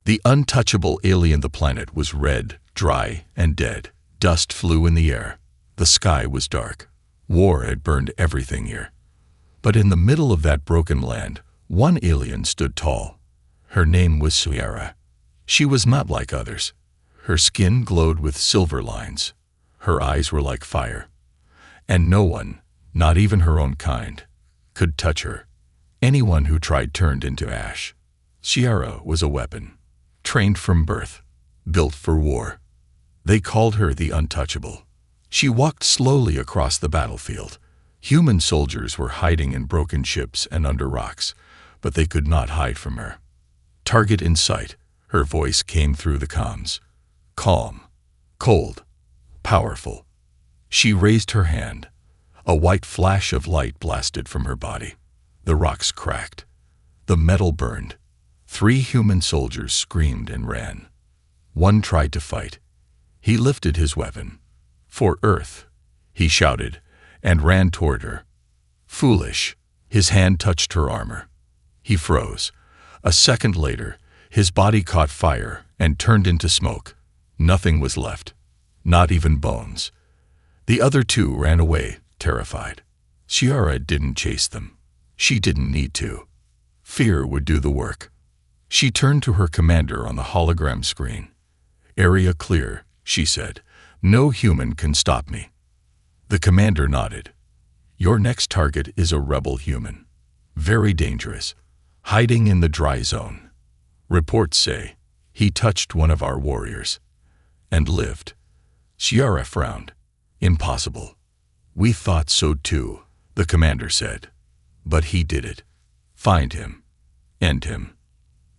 The untouchable alien. The planet was red, dry, and dead. Dust flew in the air. The sky was dark. War had burned everything here. But in the middle of that broken land, one alien stood tall. Her name was Sierra. She was not like others. Her skin glowed with silver lines. Her eyes were like fire. And no one, not even her own kind, could touch her. Anyone who tried turned into ash. Sierra was a weapon, trained from birth, built for war. They called her the untouchable. She walked slowly across the battlefield. Human soldiers were hiding in broken ships and under rocks, but they could not hide from her. Target in sight, her voice came through the comms. Calm, cold, powerful. She raised her hand. A white flash of light blasted from her body. The rocks cracked. The metal burned. 3 human soldiers screamed and ran. One tried to fight. He lifted his weapon. For Earth, he shouted, and ran toward her. Foolish. His hand touched her armor. He froze. A second later, his body caught fire and turned into smoke. Nothing was left, not even bones. The other 2 ran away, terrified. Sierra didn't chase them. She didn't need to. Fear would do the work. She turned to her commander on the hologram screen. "Area clear," she said. "No human can stop me." The commander nodded. "Your next target is a rebel human. Very dangerous. Hiding in the dry zone. Reports say he touched one of our warriors and lived." Sierra frowned. "Impossible." "We thought so too," the commander said. "But he did it. Find him. End him."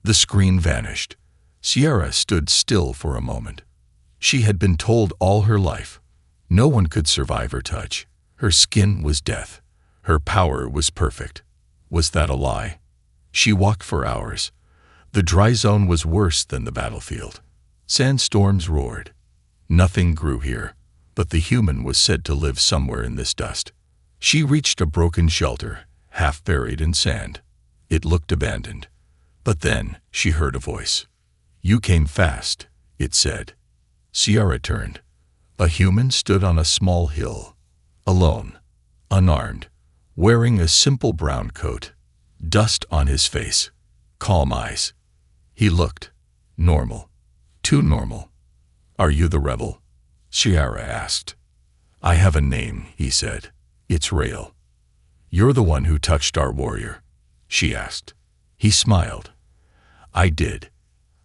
The screen vanished. Sierra stood still for a moment. She had been told all her life. No one could survive her touch. Her skin was death. Her power was perfect. Was that a lie? She walked for hours. The dry zone was worse than the battlefield. Sandstorms roared. Nothing grew here, but the human was said to live somewhere in this dust. She reached a broken shelter, half buried in sand. It looked abandoned. But then she heard a voice. "You came fast," it said. Sierra turned. A human stood on a small hill, alone, unarmed, wearing a simple brown coat, dust on his face, calm eyes. He looked normal, too normal. "Are you the rebel?" Sierra asked. "I have a name," he said. "It's Rael." "You're the one who touched our warrior?" she asked. He smiled. "I did."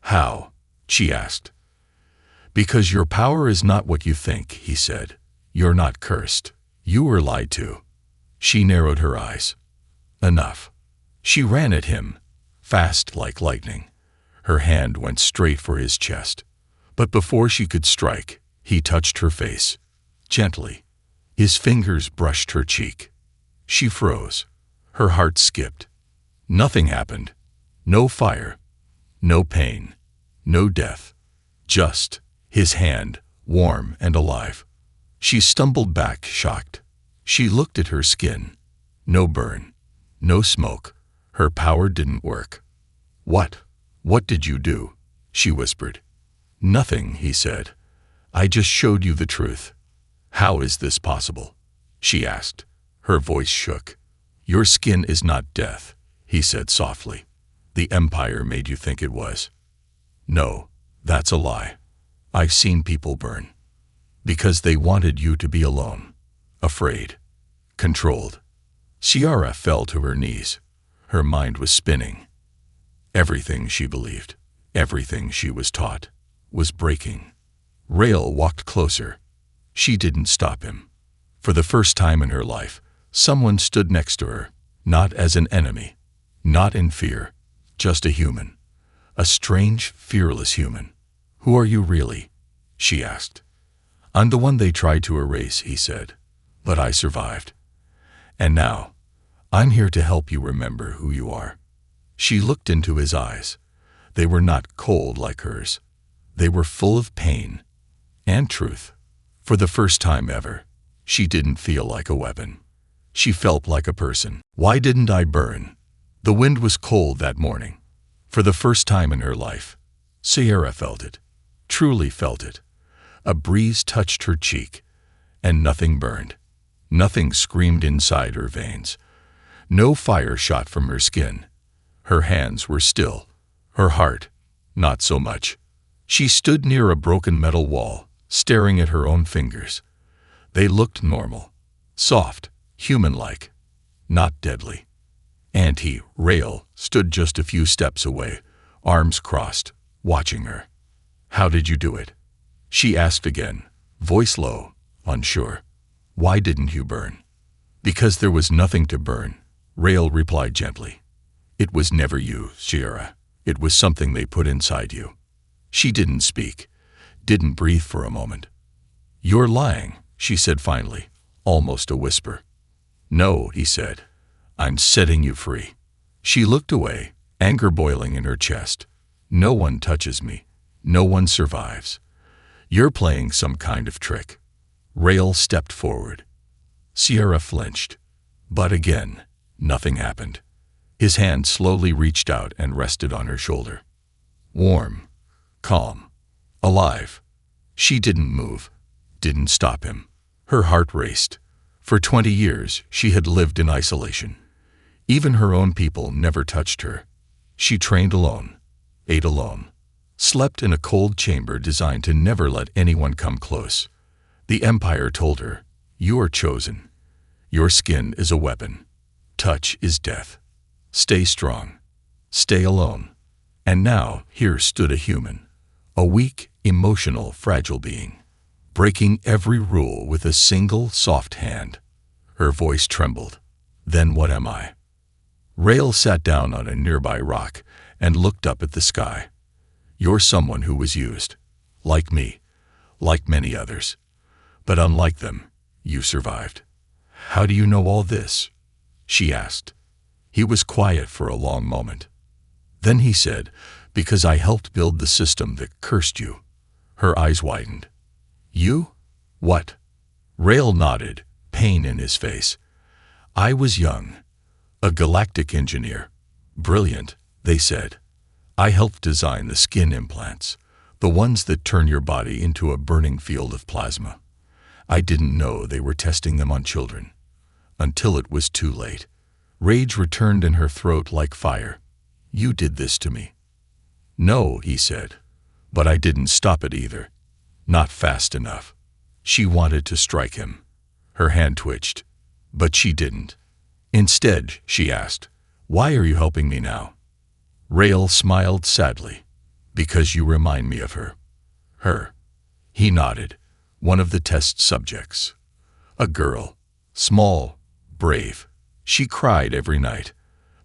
"How?" she asked. "Because your power is not what you think," he said. "You're not cursed. You were lied to." She narrowed her eyes. Enough. She ran at him, fast like lightning. Her hand went straight for his chest. But before she could strike, he touched her face. Gently. His fingers brushed her cheek. She froze. Her heart skipped. Nothing happened. No fire. No pain. No death. Just his hand, warm and alive. She stumbled back, shocked. She looked at her skin. No burn. No smoke. Her power didn't work. What did you do?" she whispered. "Nothing," he said. "I just showed you the truth." "How is this possible?" she asked. Her voice shook. "Your skin is not death," he said softly. "The Empire made you think it was." "No, that's a lie. I've seen people burn. Because they wanted you to be alone, afraid, controlled." Sierra fell to her knees. Her mind was spinning. Everything she believed, everything she was taught, was breaking. Rael walked closer. She didn't stop him. For the first time in her life, someone stood next to her, not as an enemy, not in fear, just a human. A strange, fearless human. "Who are you really?" she asked. "I'm the one they tried to erase," he said. "But I survived. And now, I'm here to help you remember who you are." She looked into his eyes. They were not cold like hers. They were full of pain and truth. For the first time ever, she didn't feel like a weapon. She felt like a person. "Why didn't I burn?" The wind was cold that morning. For the first time in her life, Sierra felt it, truly felt it. A breeze touched her cheek, and nothing burned. Nothing screamed inside her veins. No fire shot from her skin. Her hands were still. Her heart, not so much. She stood near a broken metal wall, staring at her own fingers. They looked normal, soft, human-like, not deadly. And he, Rael, stood just a few steps away, arms crossed, watching her. "How did you do it?" she asked again, voice low, unsure. "Why didn't you burn?" "Because there was nothing to burn," Rael replied gently. "It was never you, Sierra. It was something they put inside you." She didn't speak, didn't breathe for a moment. "You're lying," she said finally, almost a whisper. "No," he said. "I'm setting you free." She looked away, anger boiling in her chest. "No one touches me. No one survives. You're playing some kind of trick." Rael stepped forward. Sierra flinched. But again, nothing happened. His hand slowly reached out and rested on her shoulder. Warm, calm, alive. She didn't move, didn't stop him. Her heart raced. For 20 years, she had lived in isolation. Even her own people never touched her. She trained alone, ate alone, slept in a cold chamber designed to never let anyone come close. The Empire told her, "You are chosen. Your skin is a weapon. Touch is death. Stay strong. Stay alone." And now here stood a human, a weak, emotional, fragile being, breaking every rule with a single soft hand. Her voice trembled. "Then what am I?" Rael sat down on a nearby rock and looked up at the sky. "You're someone who was used, like me, like many others. But unlike them, you survived." "How do you know all this?" she asked. He was quiet for a long moment. Then he said, "Because I helped build the system that cursed you." Her eyes widened. "You? What?" Rael nodded, pain in his face. "I was young, a galactic engineer. Brilliant, they said. I helped design the skin implants, the ones that turn your body into a burning field of plasma. I didn't know they were testing them on children. Until it was too late." Rage returned in her throat like fire. "You did this to me." "No," he said. "But I didn't stop it either. Not fast enough." She wanted to strike him. Her hand twitched. But she didn't. Instead, she asked, "Why are you helping me now?" Rael smiled sadly. "Because you remind me of her." "Her?" He nodded. "One of the test subjects. A girl. Small, brave. She cried every night.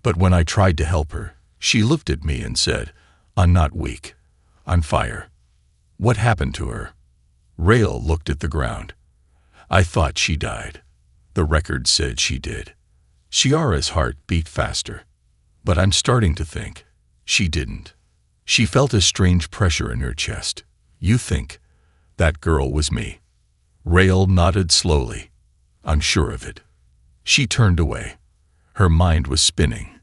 But when I tried to help her, she looked at me and said, 'I'm not weak. I'm fire.'" "What happened to her?" Rael looked at the ground. "I thought she died. The record said she did." Sierra's heart beat faster. "But I'm starting to think she didn't." She felt a strange pressure in her chest. "You think that girl was me?" Rael nodded slowly. "I'm sure of it." She turned away. Her mind was spinning.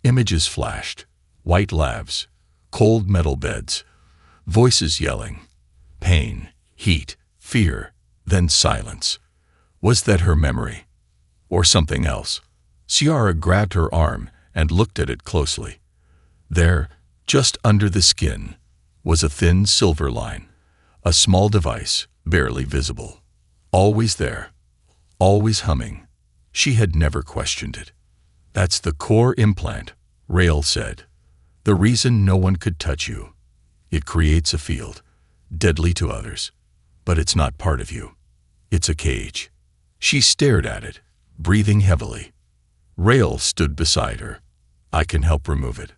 Images flashed. White labs, cold metal beds, voices yelling. Pain, heat, fear, then silence. Was that her memory? Or something else? Sierra grabbed her arm and looked at it closely. There, just under the skin, was a thin silver line. A small device, barely visible. Always there. Always humming. She had never questioned it. "That's the core implant," Rael said. "The reason no one could touch you. It creates a field, deadly to others. But it's not part of you. It's a cage." She stared at it, breathing heavily. Rael stood beside her. "I can help remove it."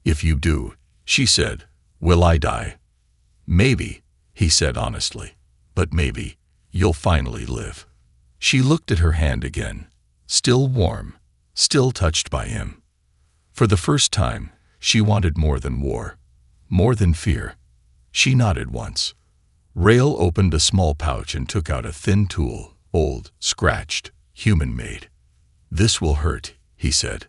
"If you do," she said, "will I die?" "Maybe," he said honestly. "But maybe you'll finally live." She looked at her hand again, still warm, still touched by him. For the first time, she wanted more than war, more than fear. She nodded once. Rael opened a small pouch and took out a thin tool, old, scratched, human-made. "This will hurt," he said.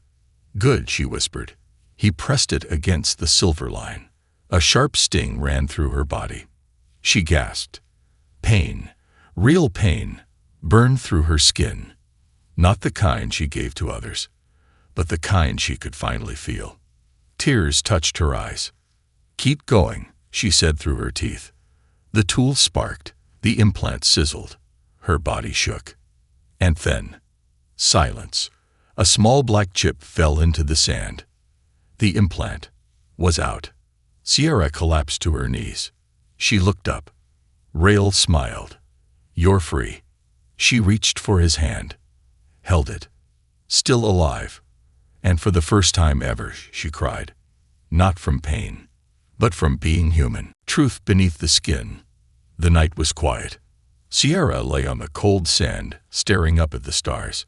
"Good," she whispered. He pressed it against the silver line. A sharp sting ran through her body. She gasped. Pain, real pain, burned through her skin. Not the kind she gave to others, but the kind she could finally feel. Tears touched her eyes. "Keep going," she said through her teeth. The tool sparked, the implant sizzled. Her body shook. And then, silence. A small black chip fell into the sand. The implant was out. Sierra collapsed to her knees. She looked up. Rael smiled. "You're free." She reached for his hand, held it. Still alive. And for the first time ever, she cried. Not from pain, but from being human. Truth beneath the skin. The night was quiet. Sierra lay on the cold sand, staring up at the stars.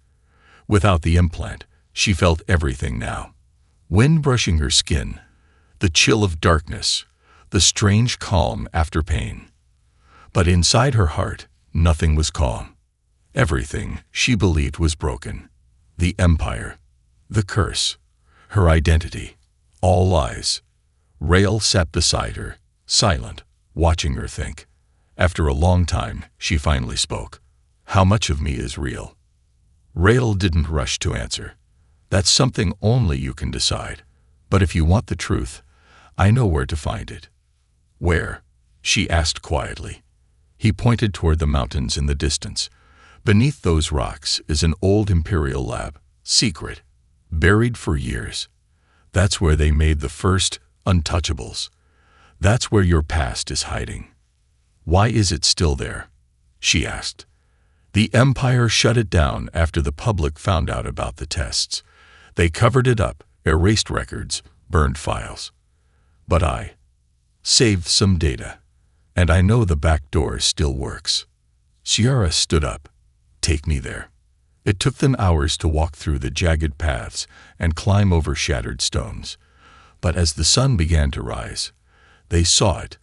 Without the implant, she felt everything now. Wind brushing her skin, the chill of darkness, the strange calm after pain. But inside her heart, nothing was calm. Everything she believed was broken. The empire, the curse, her identity, all lies. Rael sat beside her, silent, watching her think. After a long time, she finally spoke. "How much of me is real?" Rael didn't rush to answer. "That's something only you can decide. But if you want the truth, I know where to find it." "Where?" she asked quietly. He pointed toward the mountains in the distance. "Beneath those rocks is an old imperial lab, secret, buried for years. That's where they made the first untouchables. That's where your past is hiding." "Why is it still there?" she asked. "The Empire shut it down after the public found out about the tests. They covered it up, erased records, burned files. But I saved some data, and I know the back door still works." Sierra stood up. "Take me there." It took them hours to walk through the jagged paths and climb over shattered stones. But as the sun began to rise, they saw it.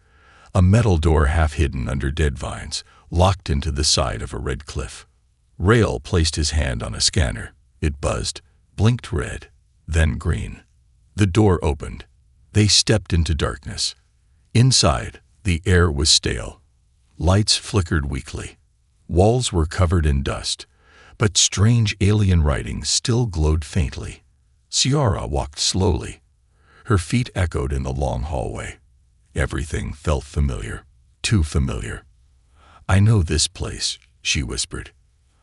A metal door half hidden under dead vines, locked into the side of a red cliff. Rael placed his hand on a scanner. It buzzed, blinked red, then green. The door opened. They stepped into darkness. Inside, the air was stale. Lights flickered weakly. Walls were covered in dust, but strange alien writing still glowed faintly. Sierra walked slowly. Her feet echoed in the long hallway. Everything felt familiar, too familiar. "I know this place," she whispered.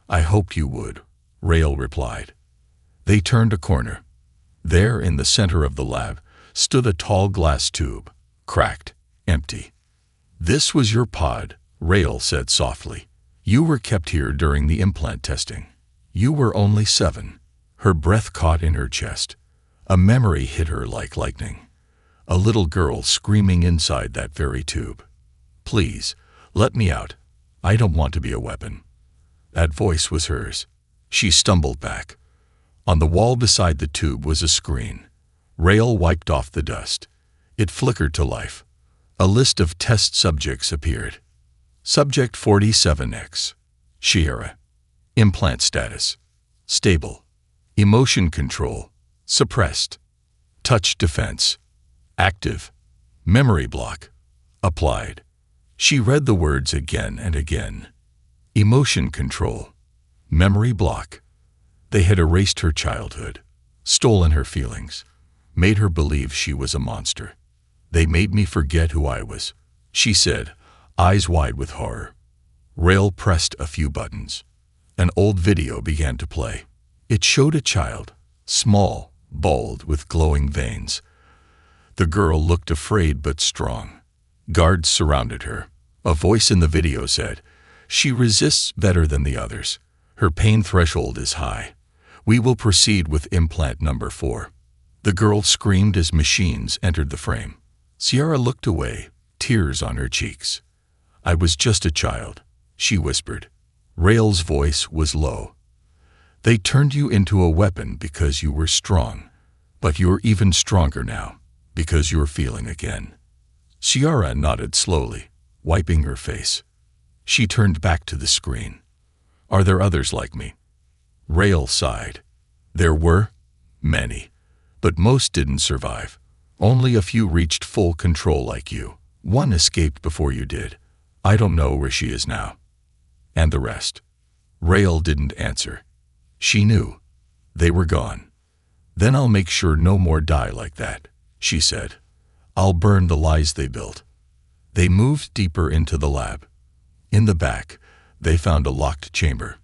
"I hoped you would," Rael replied. They turned a corner. There, in the center of the lab, stood a tall glass tube, cracked, empty. "This was your pod," Rael said softly. "You were kept here during the implant testing. You were only 7. Her breath caught in her chest. A memory hit her like lightning. A little girl screaming inside that very tube. "Please, let me out. I don't want to be a weapon." That voice was hers. She stumbled back. On the wall beside the tube was a screen. Rael wiped off the dust. It flickered to life. A list of test subjects appeared. Subject 47X. Sierra. Implant status. Stable. Emotion control. Suppressed. Touch defense. Active. Memory block. Applied. She read the words again and again. Emotion control. Memory block. They had erased her childhood, stolen her feelings, made her believe she was a monster. "They made me forget who I was," she said, eyes wide with horror. Rael pressed a few buttons. An old video began to play. It showed a child, small, bald, with glowing veins. The girl looked afraid but strong. Guards surrounded her. A voice in the video said, "She resists better than the others. Her pain threshold is high. We will proceed with implant number 4. The girl screamed as machines entered the frame. Sierra looked away, tears on her cheeks. "I was just a child," she whispered. Rael's voice was low. "They turned you into a weapon because you were strong, but you're even stronger now, because you're feeling again." Sierra nodded slowly, wiping her face. She turned back to the screen. "Are there others like me?" Rael sighed. "There were, many, but most didn't survive. Only a few reached full control like you. One escaped before you did. I don't know where she is now. And the rest. Rael didn't answer. She knew. They were gone. Then I'll make sure no more die like that, she said. I'll burn the lies they built. They moved deeper into the lab. In the back, they found a locked chamber.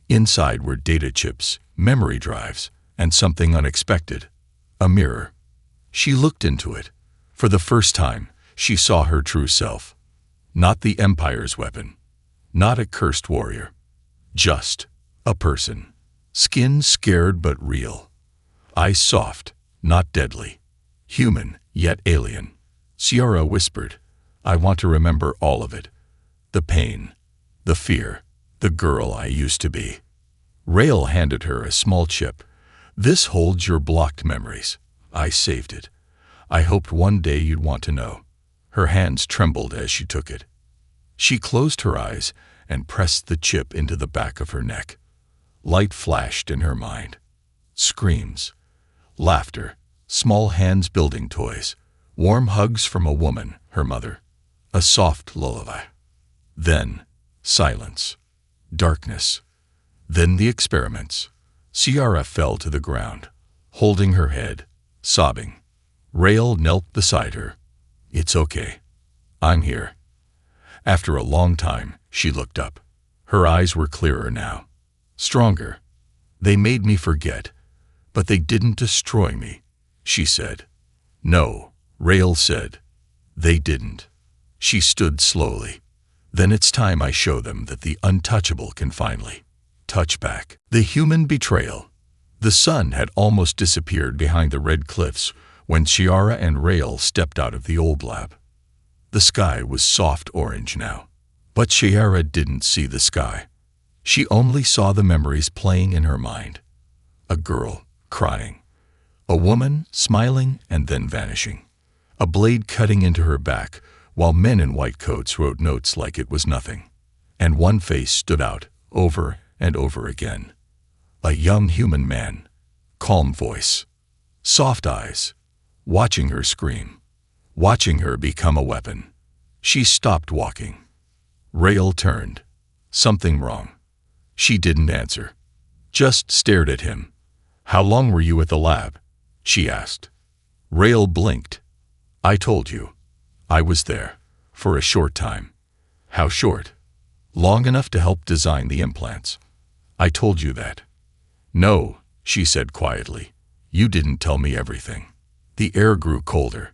Inside were data chips, memory drives, and something unexpected. A mirror. She looked into it. For the first time, she saw her true self. Not the Empire's weapon. Not a cursed warrior. Just a person. Skin scared but real. Eyes soft, not deadly. Human, yet alien. Ciara whispered, I want to remember all of it. The pain, the fear, the girl I used to be. Rael handed her a small chip. This holds your blocked memories. I saved it. I hoped one day you'd want to know. Her hands trembled as she took it. She closed her eyes and pressed the chip into the back of her neck. Light flashed in her mind. Screams. Laughter. Small hands building toys. Warm hugs from a woman, her mother. A soft lullaby. Then, silence. Darkness. Then the experiments. Ciara fell to the ground, holding her head, sobbing. Rael knelt beside her. It's okay. I'm here. After a long time, she looked up. Her eyes were clearer now. Stronger. They made me forget, but they didn't destroy me, she said. No, Rael said. They didn't. She stood slowly. Then it's time I show them that the untouchable can finally touch back. The human betrayal. The sun had almost disappeared behind the red cliffs when Ciara and Rael stepped out of the old lab. The sky was soft orange now. But Ciara didn't see the sky. She only saw the memories playing in her mind. A girl crying. A woman smiling and then vanishing. A blade cutting into her back while men in white coats wrote notes like it was nothing. And one face stood out over and over again. A young human man. Calm voice. Soft eyes. Watching her scream. Watching her become a weapon. She stopped walking. Rael turned. Something wrong. She didn't answer. Just stared at him. How long were you at the lab? She asked. Rael blinked. I told you. I was there. For a short time. How short? Long enough to help design the implants. I told you that. No, she said quietly. You didn't tell me everything. The air grew colder.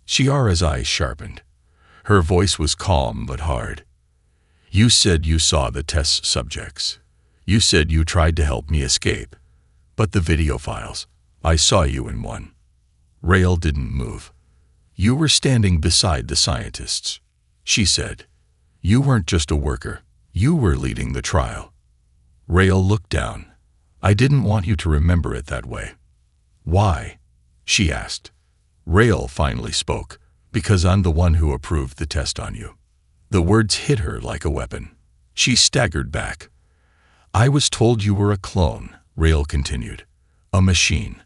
Ciara's eyes sharpened. Her voice was calm but hard. You said you saw the test subjects. You said you tried to help me escape. But the video files, I saw you in one. Rael didn't move. You were standing beside the scientists. She said. You weren't just a worker. You were leading the trial. Rael looked down. I didn't want you to remember it that way. Why? She asked. Rael finally spoke. Because I'm the one who approved the test on you. The words hit her like a weapon. She staggered back. I was told you were a clone, Rael continued. A machine.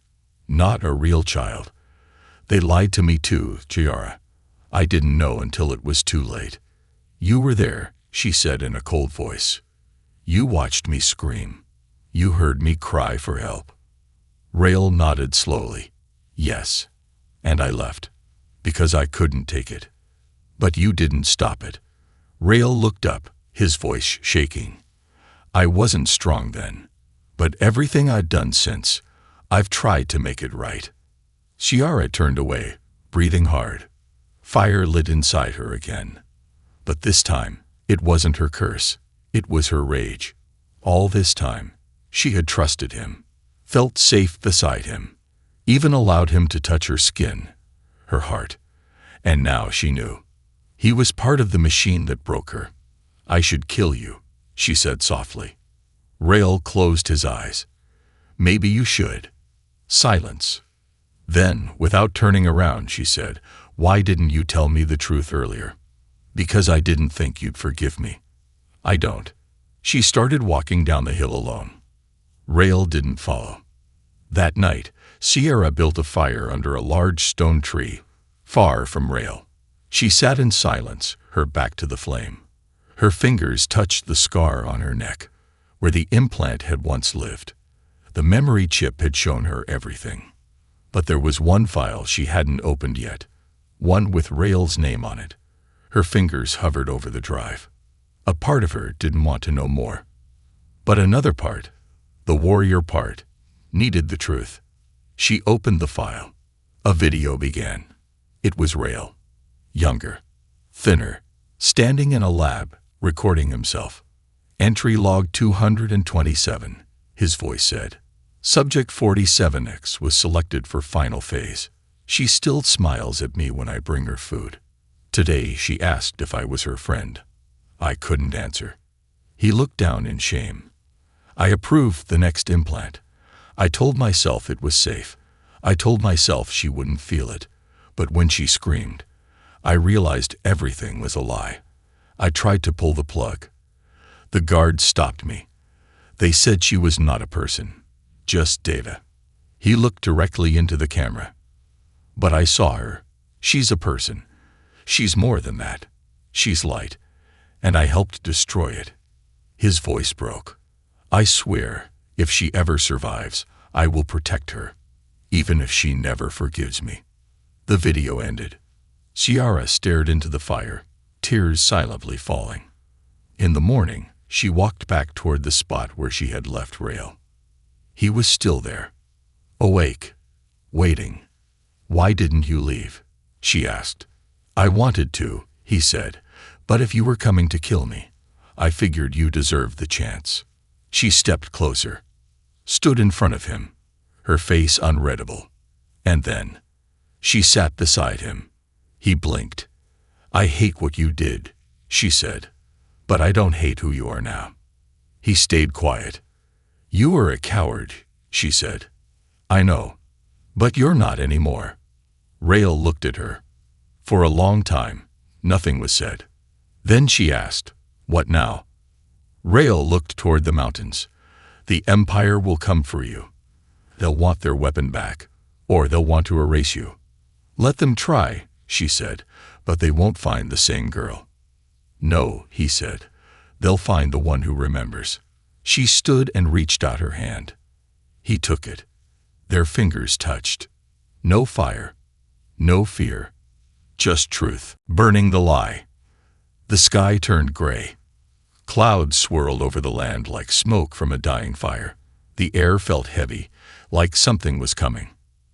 Not a real child. They lied to me too, Ciara. I didn't know until it was too late. You were there, she said in a cold voice. You watched me scream. You heard me cry for help. Rael nodded slowly. Yes. And I left. Because I couldn't take it. But you didn't stop it. Rael looked up, his voice shaking. I wasn't strong then. But everything I've done since, I've tried to make it right. Ciara turned away, breathing hard. Fire lit inside her again. But this time, it wasn't her curse. It was her rage. All this time, she had trusted him, felt safe beside him, even allowed him to touch her skin, her heart. And now she knew. He was part of the machine that broke her. I should kill you, she said softly. Rael closed his eyes. Maybe you should. Silence. Then, without turning around, she said, why didn't you tell me the truth earlier? Because I didn't think you'd forgive me. I don't. She started walking down the hill alone. Rael didn't follow. That night, Sierra built a fire under a large stone tree, far from Rael. She sat in silence, her back to the flame. Her fingers touched the scar on her neck, where the implant had once lived. The memory chip had shown her everything. But there was one file she hadn't opened yet, one with Rael's name on it. Her fingers hovered over the drive. A part of her didn't want to know more. But another part, the warrior part, needed the truth. She opened the file. A video began. It was Rael. Younger, thinner, standing in a lab, recording himself. Entry log 227, his voice said. Subject 47X was selected for final phase. She still smiles at me when I bring her food. Today she asked if I was her friend. I couldn't answer. He looked down in shame. I approved the next implant. I told myself it was safe. I told myself she wouldn't feel it. But when she screamed, I realized everything was a lie. I tried to pull the plug. The guards stopped me. They said she was not a person, just data. He looked directly into the camera. But I saw her. She's a person. She's more than that. She's light. And I helped destroy it. His voice broke. I swear, if she ever survives, I will protect her, even if she never forgives me. The video ended. Sierra stared into the fire, tears silently falling. In the morning, she walked back toward the spot where she had left Rael. He was still there, awake, waiting. Why didn't you leave? She asked. I wanted to, he said, but if you were coming to kill me, I figured you deserved the chance. She stepped closer, stood in front of him, her face unreadable. And then, she sat beside him. He blinked. I hate what you did, she said, but I don't hate who you are now. He stayed quiet. You were a coward, she said. I know, but you're not anymore. Rael looked at her. For a long time, nothing was said. Then she asked, what now? Rael looked toward the mountains. The Empire will come for you. They'll want their weapon back, or they'll want to erase you. Let them try, she said, but they won't find the same girl. No, he said, they'll find the one who remembers. She stood and reached out her hand. He took it. Their fingers touched. No fire, no fear, just truth, burning the lie. The sky turned gray. Clouds swirled over the land like smoke from a dying fire. The air felt heavy, like something was coming.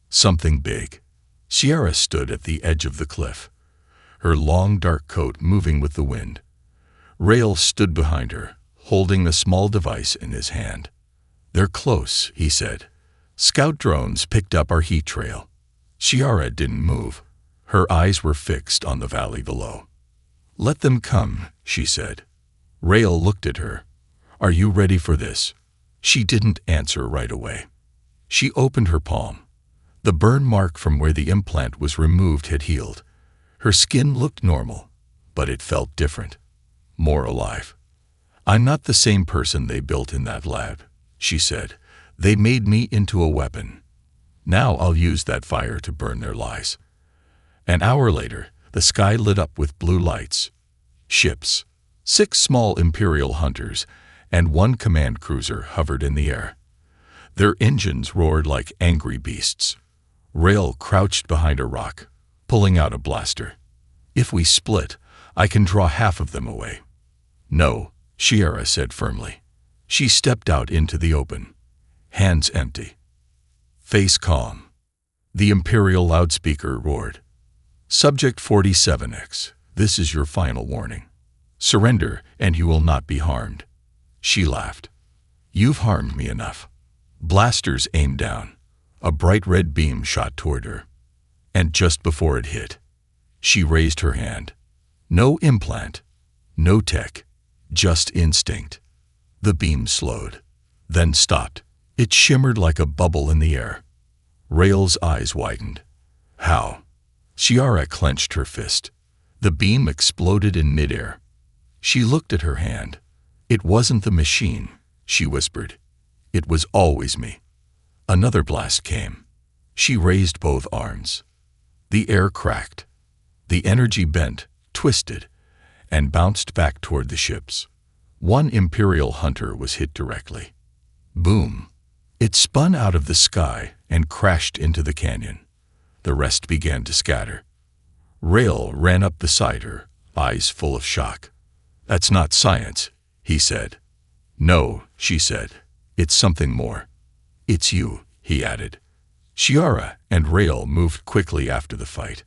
Something big. Sierra stood at the edge of the cliff, her long dark coat moving with the wind. Rael stood behind her, holding the small device in his hand. They're close, he said. Scout drones picked up our heat trail. Sierra didn't move. Her eyes were fixed on the valley below. Let them come, she said. Rael looked at her. Are you ready for this? She didn't answer right away. She opened her palm. The burn mark from where the implant was removed had healed. Her skin looked normal, but it felt different, more alive. I'm not the same person they built in that lab, she said. They made me into a weapon. Now I'll use that fire to burn their lies. An hour later, the sky lit up with blue lights. Ships, 6 small Imperial hunters, and 1 command cruiser hovered in the air. Their engines roared like angry beasts. Rael crouched behind a rock, pulling out a blaster. If we split, I can draw half of them away. No, Sierra said firmly. She stepped out into the open, hands empty, face calm. The Imperial loudspeaker roared. Subject 47X, this is your final warning. Surrender and you will not be harmed. She laughed. You've harmed me enough. Blasters aimed down. A bright red beam shot toward her. And just before it hit, she raised her hand. No implant, no tech, just instinct. The beam slowed, then stopped. It shimmered like a bubble in the air. Rael's eyes widened. How? Sierra clenched her fist. The beam exploded in midair. She looked at her hand. It wasn't the machine, she whispered. It was always me. Another blast came. She raised both arms. The air cracked. The energy bent, twisted, and bounced back toward the ships. One Imperial hunter was hit directly. Boom! It spun out of the sky and crashed into the canyon. The rest began to scatter. Rail ran up beside her, eyes full of shock. "That's not science," he said. "No," she said. "It's something more." "It's you," he added. Shiara and Rail moved quickly after the fight.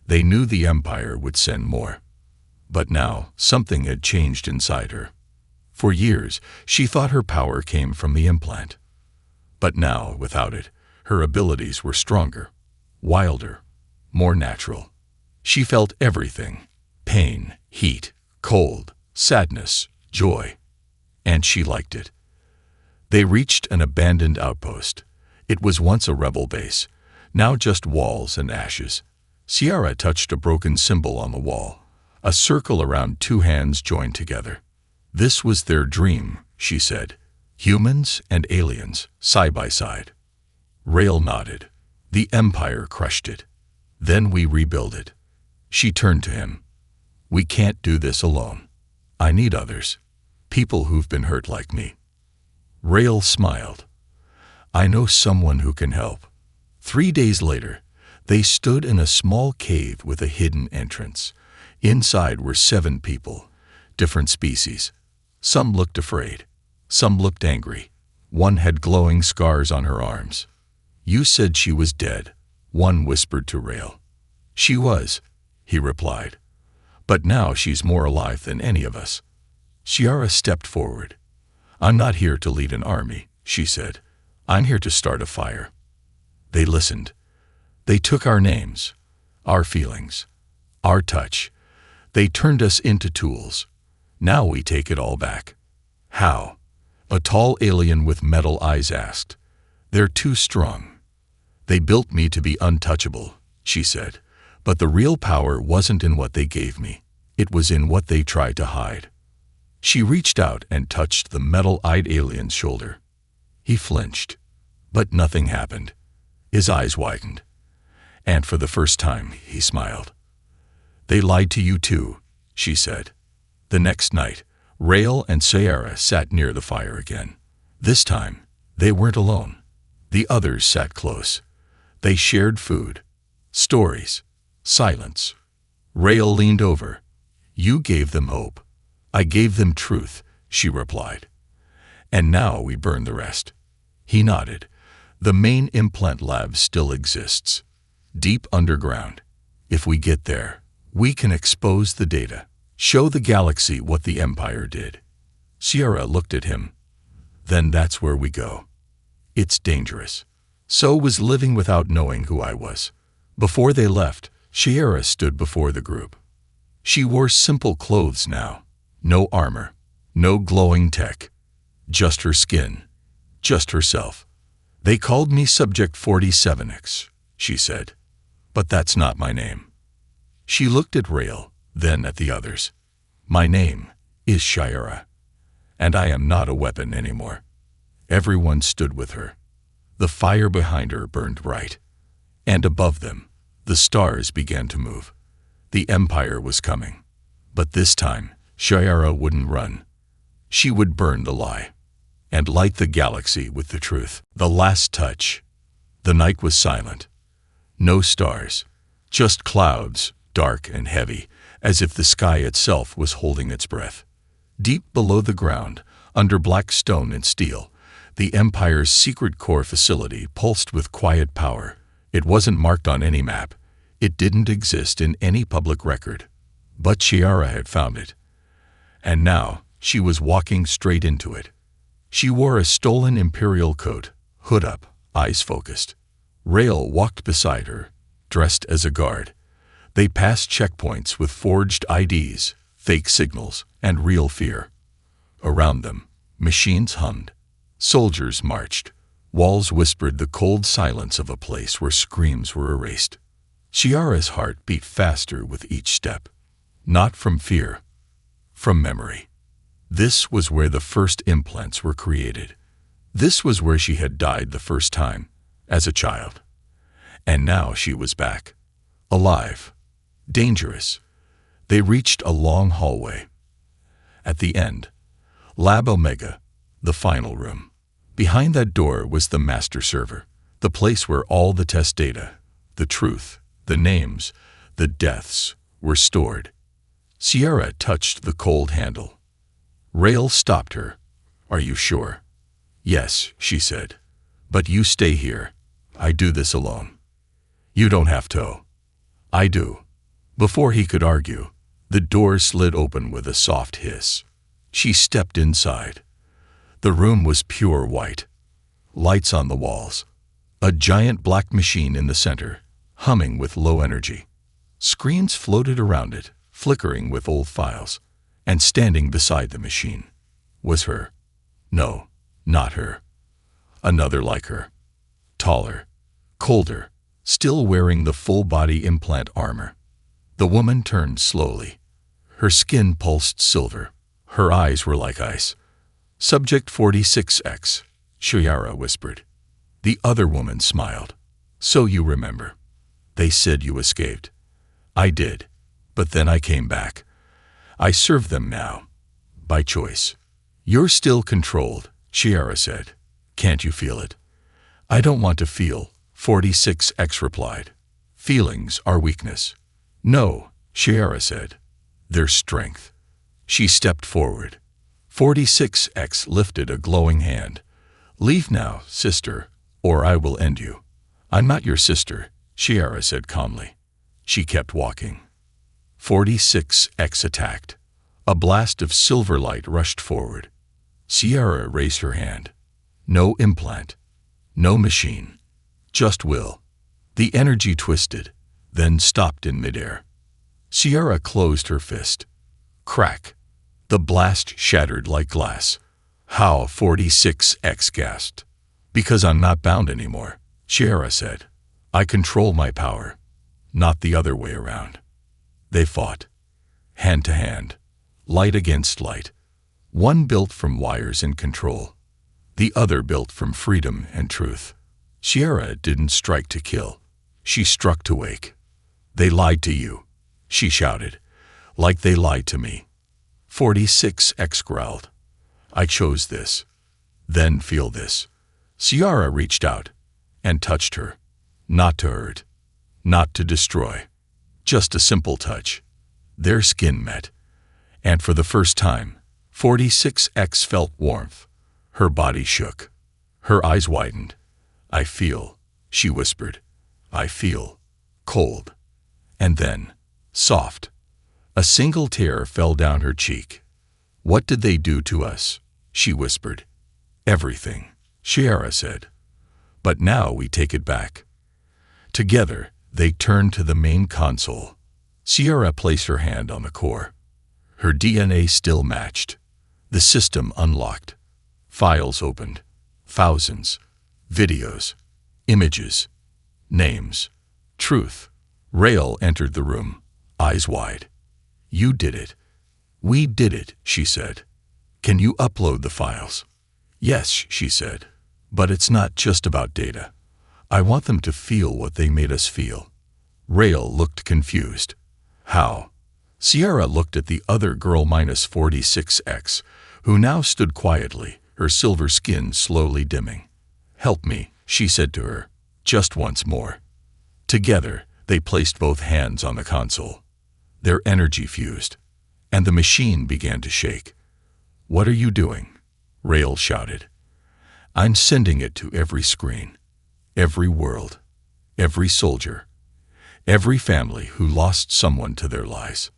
They knew the Empire would send more. But now something had changed inside her. For years, she thought her power came from the implant. But now, without it, her abilities were stronger, wilder, more natural. She felt everything: pain, heat, cold, sadness, joy. And she liked it. They reached an abandoned outpost. It was once a rebel base, now just walls and ashes. Sierra touched a broken symbol on the wall, a circle around two hands joined together. "This was their dream," she said. "Humans and aliens, side by side." Rail nodded. "The Empire crushed it. Then we rebuild it." She turned to him. "We can't do this alone. I need others. People who've been hurt like me." Rail smiled. "I know someone who can help." 3 days later, they stood in a small cave with a hidden entrance. Inside were 7 people, different species. Some looked afraid. Some looked angry. One had glowing scars on her arms. "You said she was dead," one whispered to Rail. "She was," he replied. "But now she's more alive than any of us." Shiara stepped forward. "I'm not here to lead an army," she said. "I'm here to start a fire." They listened. They took our names, our feelings, our touch. They turned us into tools. Now we take it all back. "How?" a tall alien with metal eyes asked. "They're too strong. They built me to be untouchable," she said. "But the real power wasn't in what they gave me. It was in what they tried to hide." She reached out and touched the metal-eyed alien's shoulder. He flinched, but nothing happened. His eyes widened, and for the first time he smiled. "They lied to you too," she said. The next night, Rail and Sierra sat near the fire again. This time, they weren't alone. The others sat close. They shared food, stories, silence. Rail leaned over. "You gave them hope. I gave them truth," she replied. "And now we burn the rest." He nodded. "The main implant lab still exists, deep underground. If we get there, we can expose the data, show the galaxy what the Empire did." Sierra looked at him. "Then that's where we go." "It's dangerous." So was living without knowing who I was. Before they left, Sierra stood before the group. She wore simple clothes now. No armor, no glowing tech. Just her skin, just herself. "They called me Subject 47X, she said. "But that's not my name." She looked at Rail, then at the others. "My name is Shiara, and I am not a weapon anymore." Everyone stood with her. The fire behind her burned bright, and above them, the stars began to move. The Empire was coming, but this time, Shiara wouldn't run. She would burn the lie, and light the galaxy with the truth. The last touch. The night was silent. No stars, just clouds, dark and heavy, as if the sky itself was holding its breath. Deep below the ground, under black stone and steel, the Empire's secret core facility pulsed with quiet power. It wasn't marked on any map. It didn't exist in any public record. But Shiara had found it. And now she was walking straight into it. She wore a stolen Imperial coat, hood up, eyes focused. Rail walked beside her, dressed as a guard. They passed checkpoints with forged IDs, fake signals, and real fear. Around them, machines hummed. Soldiers marched. Walls whispered the cold silence of a place where screams were erased. Shiara's heart beat faster with each step. Not from fear, from memory. This was where the first implants were created. This was where she had died the first time, as a child. And now she was back. Alive. Dangerous. They reached a long hallway. At the end, Lab Omega, the final room. Behind that door was the master server, the place where all the test data, the truth, the names, the deaths were stored. Sierra touched the cold handle. Rail stopped her. "Are you sure?" "Yes," she said. "But you stay here. I do this alone." "You don't have to." "I do." Before he could argue, the door slid open with a soft hiss. She stepped inside. The room was pure white. Lights on the walls. A giant black machine in the center, humming with low energy. Screens floated around it, flickering with old files. And standing beside the machine was her. No, not her. Another like her. Taller, colder, still wearing the full-body implant armor. The woman turned slowly. Her skin pulsed silver. Her eyes were like ice. "Subject 46X, Sierra whispered. The other woman smiled. "So you remember. They said you escaped." "I did, but then I came back. I serve them now. By choice." "You're still controlled," Sierra said. "Can't you feel it?" "I don't want to feel," 46X replied. "Feelings are weakness." "No," Sierra said. "They're strength." She stepped forward. 46X lifted a glowing hand. "Leave now, sister, or I will end you." "I'm not your sister," Sierra said calmly. She kept walking. 46X attacked. A blast of silver light rushed forward. Sierra raised her hand. No implant. No machine. Just will. The energy twisted, then stopped in midair. Sierra closed her fist. Crack. The blast shattered like glass. "How?" 46X gasped. "Because I'm not bound anymore," Sierra said. "I control my power, not the other way around." They fought, hand to hand, light against light. One built from wires and control, the other built from freedom and truth. Sierra didn't strike to kill. She struck to wake. "They lied to you," she shouted, "like they lied to me." 46X growled. "I chose this. Then feel this." Sierra reached out and touched her, not to hurt, not to destroy. Just a simple touch. Their skin met, and for the first time, 46X felt warmth. Her body shook. Her eyes widened. "I feel," she whispered. "I feel." Cold. And then, soft. A single tear fell down her cheek. "What did they do to us?" she whispered. "Everything," Sierra said. "But now we take it back." Together, they turned to the main console. Sierra placed her hand on the core. Her DNA still matched. The system unlocked. Files opened. Thousands. Videos. Images. Names. Truth. Rail entered the room, eyes wide. "You did it." "We did it," she said. "Can you upload the files?" "Yes," she said. "But it's not just about data. I want them to feel what they made us feel." Rail looked confused. "How?" Sierra looked at the other girl minus 46X, who now stood quietly, her silver skin slowly dimming. "Help me," she said to her, "just once more." Together, they placed both hands on the console. Their energy fused, and the machine began to shake. "What are you doing?" Rail shouted. "I'm sending it to every screen, every world, every soldier, every family who lost someone to their lies."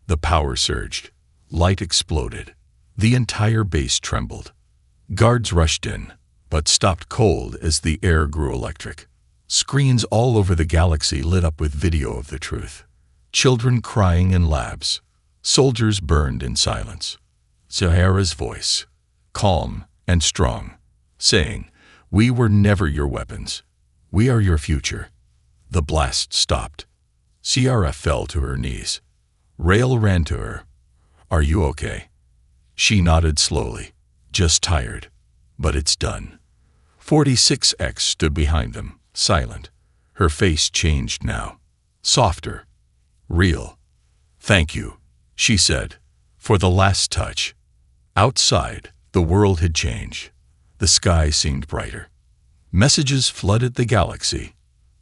The power surged. Light exploded. The entire base trembled. Guards rushed in, but stopped cold as the air grew electric. Screens all over the galaxy lit up with video of the truth. Children crying in labs. Soldiers burned in silence. Sierra's voice, calm and strong, saying, "We were never your weapons. We are your future." The blast stopped. Sierra fell to her knees. Rail ran to her. "Are you okay?" She nodded slowly. "Just tired. But it's done." 46X stood behind them, silent. Her face changed now. Softer. Real. "Thank you," she said, "for the last touch." Outside, the world had changed. The sky seemed brighter. Messages flooded the galaxy.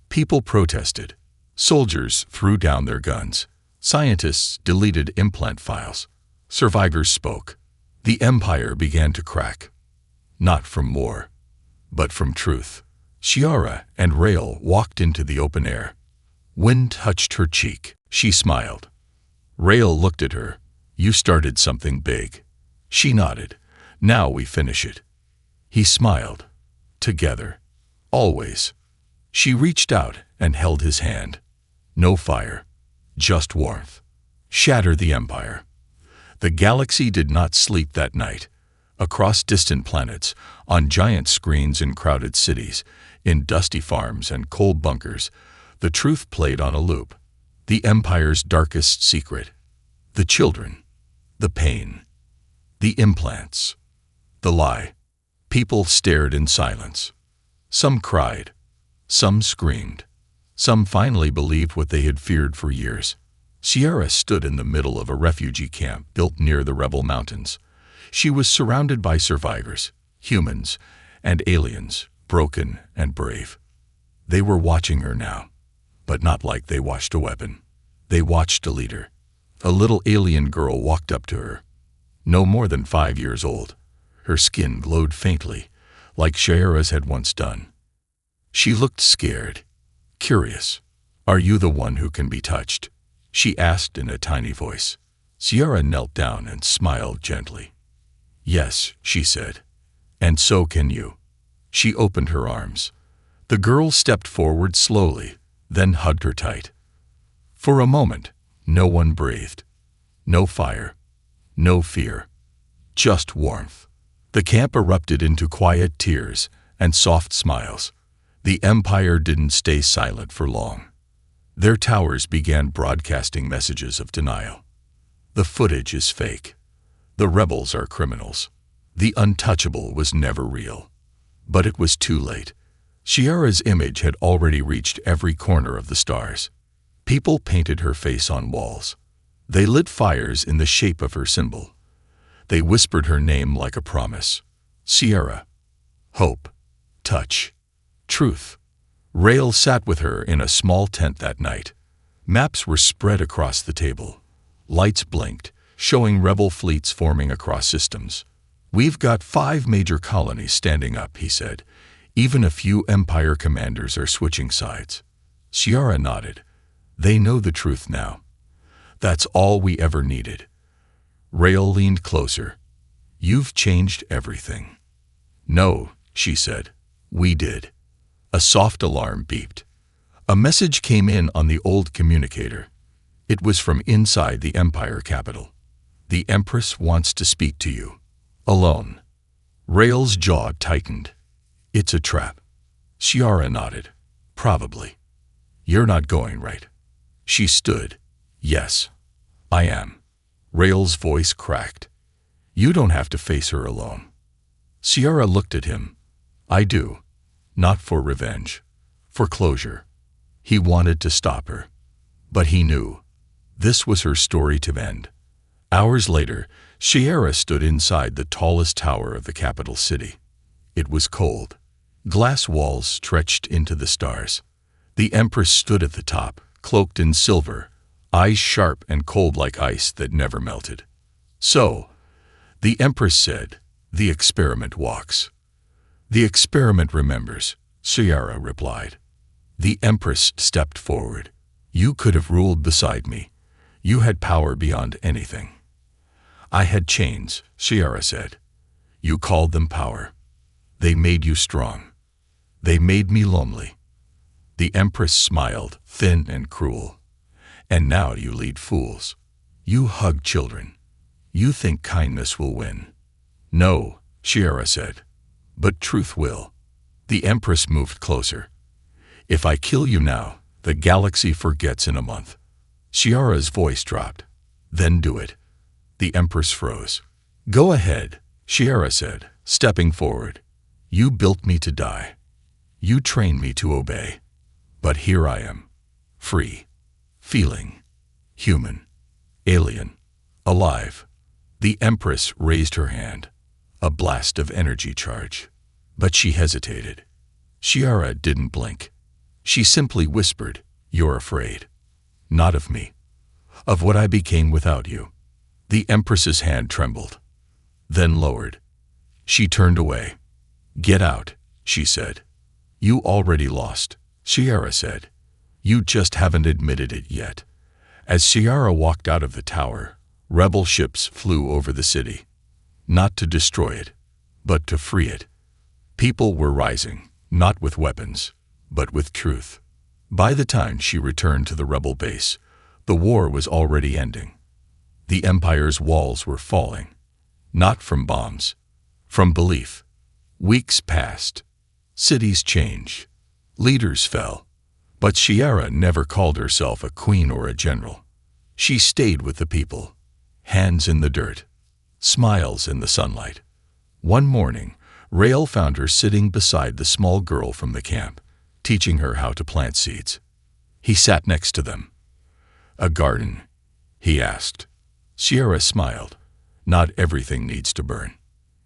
People protested. Soldiers threw down their guns. Scientists deleted implant files. Survivors spoke. The Empire began to crack. Not from war, but from truth. Shiara and Rael walked into the open air. Wind touched her cheek. She smiled. Rael looked at her. "You started something big." She nodded. "Now we finish it." He smiled. "Together. Always." She reached out and held his hand. No fire. Just warmth. Shatter the Empire. The galaxy did not sleep that night. Across distant planets, on giant screens in crowded cities, in dusty farms and cold bunkers, the truth played on a loop. The Empire's darkest secret. The children. The pain. The implants. The lie. People stared in silence. Some cried. Some screamed. Some finally believed what they had feared for years. Sierra stood in the middle of a refugee camp built near the rebel mountains. She was surrounded by survivors, humans and aliens, broken and brave. They were watching her now, but not like they watched a weapon. They watched a leader. A little alien girl walked up to her. No more than 5 years old. Her skin glowed faintly, like Sierra's had once done. She looked scared, curious. "Are you the one who can be touched?" she asked in a tiny voice. Sierra knelt down and smiled gently. "Yes," she said, "and so can you." She opened her arms. The girl stepped forward slowly, then hugged her tight. For a moment, no one breathed. No fire. No fear. Just warmth. The camp erupted into quiet tears and soft smiles. The Empire didn't stay silent for long. Their towers began broadcasting messages of denial. The footage is fake. The rebels are criminals. The untouchable was never real. But it was too late. Shiara's image had already reached every corner of the stars. People painted her face on walls. They lit fires in the shape of her symbol. They whispered her name like a promise. Sierra. Hope. Touch. Truth. Rael sat with her in a small tent that night. Maps were spread across the table. Lights blinked, showing rebel fleets forming across systems. "We've got 5 major colonies standing up," he said. "Even a few Empire commanders are switching sides." Shiara nodded. "They know the truth now. That's all we ever needed." Rael leaned closer. "You've changed everything." "No," she said. "We did." A soft alarm beeped. A message came in on the old communicator. It was from inside the Empire capital. "The Empress wants to speak to you. Alone." Rael's jaw tightened. "It's a trap." Shiara nodded. "Probably." "You're not going, right?" She stood. "Yes, I am." Rael's voice cracked. "You don't have to face her alone." Shiara looked at him. "I do. Not for revenge. For closure." He wanted to stop her. But he knew. This was her story to end. Hours later, Shiara stood inside the tallest tower of the capital city. It was cold. Glass walls stretched into the stars. The Empress stood at the top, cloaked in silver, eyes sharp and cold like ice that never melted. "So," the Empress said, "the experiment walks." "The experiment remembers," Shiara replied. The Empress stepped forward. "You could have ruled beside me. You had power beyond anything." "I had chains," Shiara said. "You called them power. They made you strong. They made me lonely." The Empress smiled, thin and cruel. "And now you lead fools. You hug children. You think kindness will win." "No," Shiara said. "But truth will." The Empress moved closer. "If I kill you now, the galaxy forgets in a month." Shiara's voice dropped. "Then do it." The Empress froze. "Go ahead," Shiara said, stepping forward. "You built me to die. You trained me to obey. But here I am, free, feeling, human, alien, alive. The Empress raised her hand, a blast of energy charge. But she hesitated. Shiara didn't blink. She simply whispered, "You're afraid. Not of me. Of what I became without you." The Empress's hand trembled, then lowered. She turned away. "Get out," she said. "You already lost," Shiara said. "You just haven't admitted it yet." As Shiara walked out of the tower, rebel ships flew over the city. Not to destroy it, but to free it. People were rising, not with weapons, but with truth. By the time she returned to the rebel base, the war was already ending. The Empire's walls were falling, not from bombs, from belief. Weeks passed. Cities changed. Leaders fell. But Shiara never called herself a queen or a general. She stayed with the people, hands in the dirt, smiles in the sunlight. One morning, Rael found her sitting beside the small girl from the camp, teaching her how to plant seeds. He sat next to them. "A garden?" he asked. Shiara smiled. "Not everything needs to burn."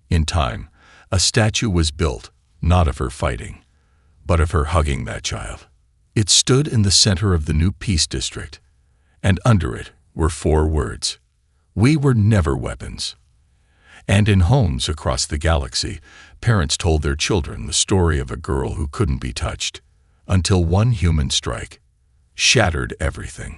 In time, a statue was built, not of her fighting, but of her hugging that child. It stood in the center of the new peace district, and under it were 4 words: "We were never weapons." And in homes across the galaxy, parents told their children the story of a girl who couldn't be touched, until one human strike shattered everything.